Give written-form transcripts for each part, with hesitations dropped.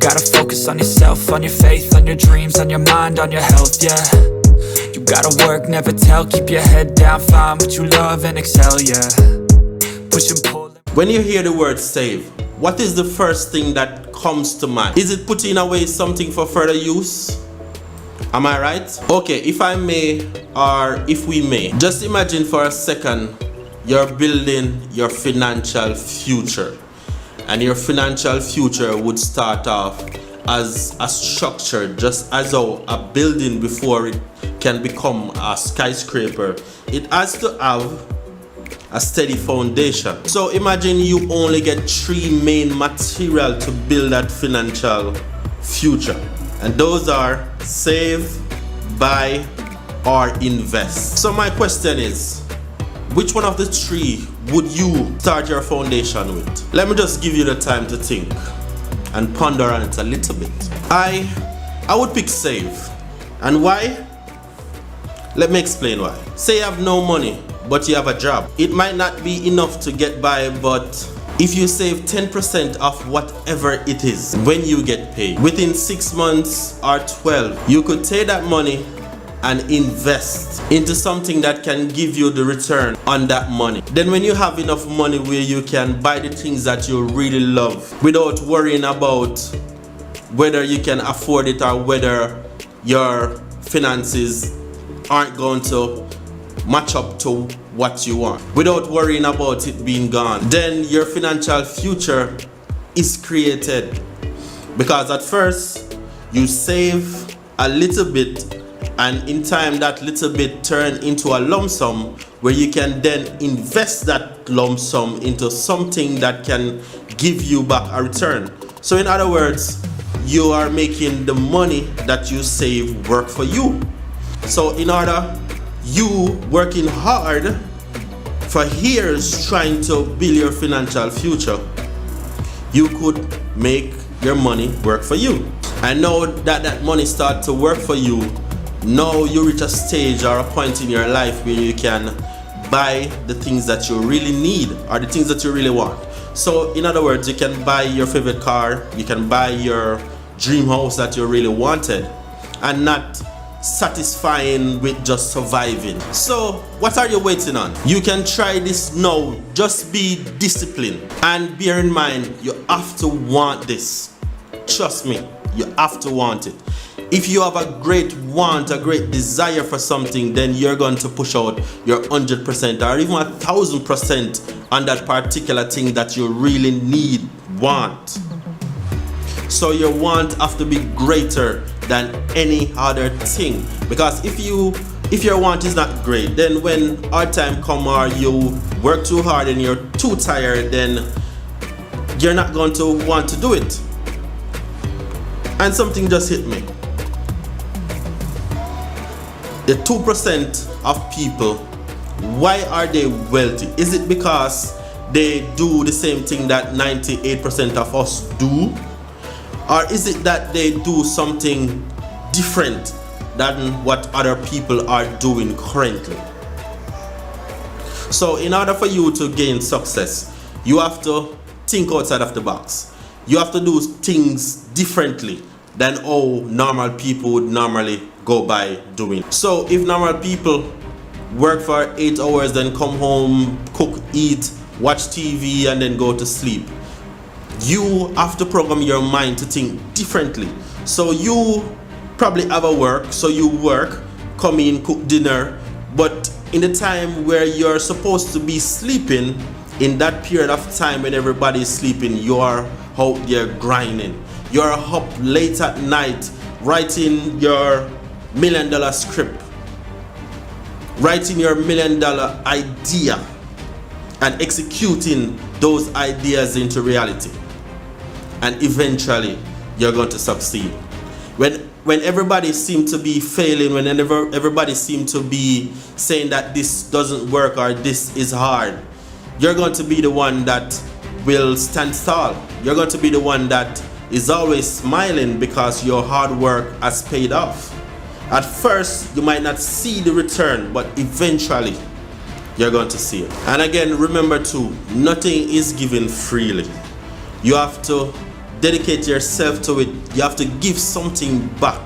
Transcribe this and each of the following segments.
gotta focus on yourself, on your faith, on your dreams, on your mind, on your health, yeah. You gotta work, never tell, keep your head down, find what you love and excel, yeah. Push and pull. When you hear the word save, what is the first thing that comes to mind? Is it putting away something for further use? Am I right? Okay, if I may, or if we may, just imagine for a second you're building your financial future. And your financial future would start off as a structure, just as how a building, before it can become a skyscraper, it has to have a steady foundation. So imagine you only get three main material to build that financial future, and those are save, buy, or invest. So my question is, which one of the three would you start your foundation with? Let me just give you the time to think and ponder on it a little bit. I would pick save. And why? Let me explain why. Say you have no money, but you have a job. It might not be enough to get by, but if you save 10% of whatever it is when you get paid, within 6 months or 12, you could take that money and invest into something that can give you the return on that money. Then when you have enough money where you can buy the things that you really love without worrying about whether you can afford it or whether your finances aren't going to match up to what you want, without worrying about it being gone, then your financial future is created. Because at first you save a little bit, and in time that little bit turn into a lump sum where you can then invest that lump sum into something that can give you back a return. So in other words, you are making the money that you save work for you. So in order, you working hard for years trying to build your financial future, you could make your money work for you. And now that that money start to work for you, now you reach a stage or a point in your life where you can buy the things that you really need or the things that you really want. So in other words, you can buy your favorite car, you can buy your dream house that you really wanted, and not satisfying with just surviving. So what are you waiting on? You can try this now. Just be disciplined, and bear in mind, you have to want this. Trust me, you have to want it. If you have a great want, a great desire for something, then you're going to push out your 100% or even 1000% on that particular thing that you really need, want. So your want have to be greater than any other thing. Because if your want is not great, then when hard time come or you work too hard and you're too tired, then you're not going to want to do it. And something just hit me. The 2% of people, why are they wealthy? Is it because they do the same thing that 98% of us do? Or is it that they do something different than what other people are doing currently? So in order for you to gain success, you have to think outside of the box. You have to do things differently than how normal people would normally go by doing. So if normal people work for 8 hours, then come home, cook, eat, watch TV, and then go to sleep, you have to program your mind to think differently. So you probably have a work, so you work, come in, cook dinner, but in the time where you're supposed to be sleeping, in that period of time when everybody is sleeping, you are out there grinding. You're up late at night writing your $1 million script, writing your $1 million idea, and executing those ideas into reality. And eventually you're going to succeed. When everybody seems to be failing, when everybody seems to be saying that this doesn't work or this is hard, you're going to be the one that will stand tall. You're going to be the one that is always smiling because your hard work has paid off. At first, you might not see the return, but eventually you're going to see it. And again, remember too, nothing is given freely. You have to dedicate yourself to it, you have to give something back.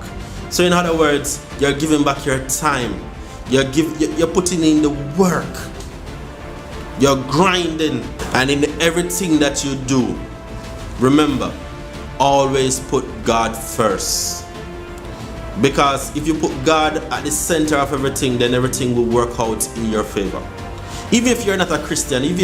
So in other words, you're giving back your time. You're putting in the work. You're grinding. And in everything that you do, remember, always put God first. Because if you put God at the center of everything, then everything will work out in your favor. Even if you're not a Christian, even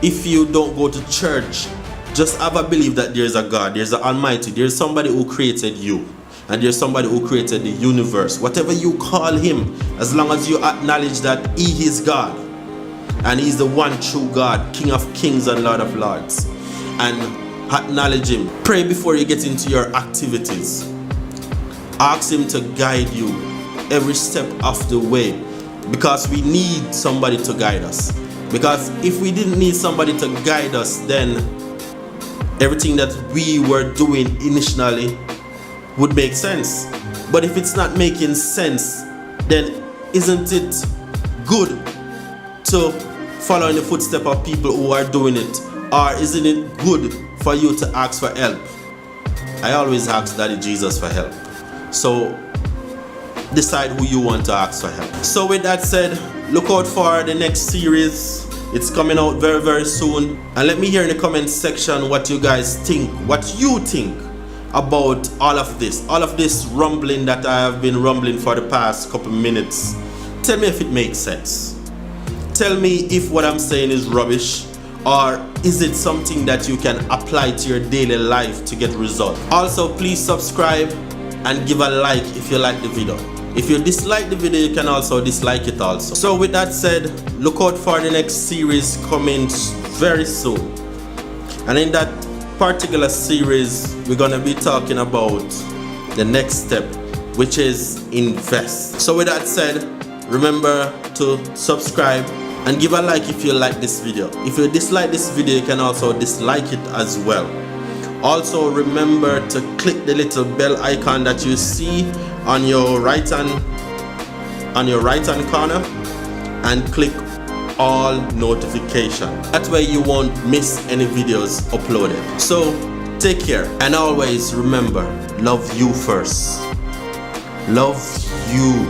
if you don't go to church, just have a belief that there's a God, there's an Almighty, there's somebody who created you, and there's somebody who created the universe. Whatever you call him, as long as you acknowledge that he is God, and he's the one true God, King of kings and Lord of lords, and acknowledge him. Pray before you get into your activities. Ask him to guide you every step of the way, because we need somebody to guide us. Because if we didn't need somebody to guide us, then everything that we were doing initially would make sense. But if it's not making sense, then isn't it good to follow in the footsteps of people who are doing it? Or isn't it good for you to ask for help? I always ask Daddy Jesus for help. So decide who you want to ask for help. So with that said, look out for the next series. It's coming out very, very soon. And let me hear in the comment section what you guys think, what you think about all of this rumbling that I have been rumbling for the past couple minutes. Tell me if it makes sense. Tell me if what I'm saying is rubbish, or is it something that you can apply to your daily life to get results. Also, please subscribe and give a like if you like the video. If you dislike the video, you can also dislike it also. So with that said, look out for the next series coming very soon. And in that particular series, we're gonna be talking about the next step, which is invest. So with that said, remember to subscribe and give a like if you like this video. If you dislike this video, you can also dislike it as well. Also remember to click the little bell icon that you see on your right hand corner and click all notification. That way you won't miss any videos uploaded. So take care, and always remember, love you first. Love you.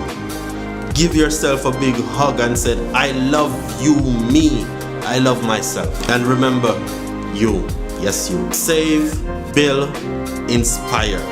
Give yourself a big hug and say, I love you, me. I love myself. And remember, you. Yes, you. Save, build, inspire.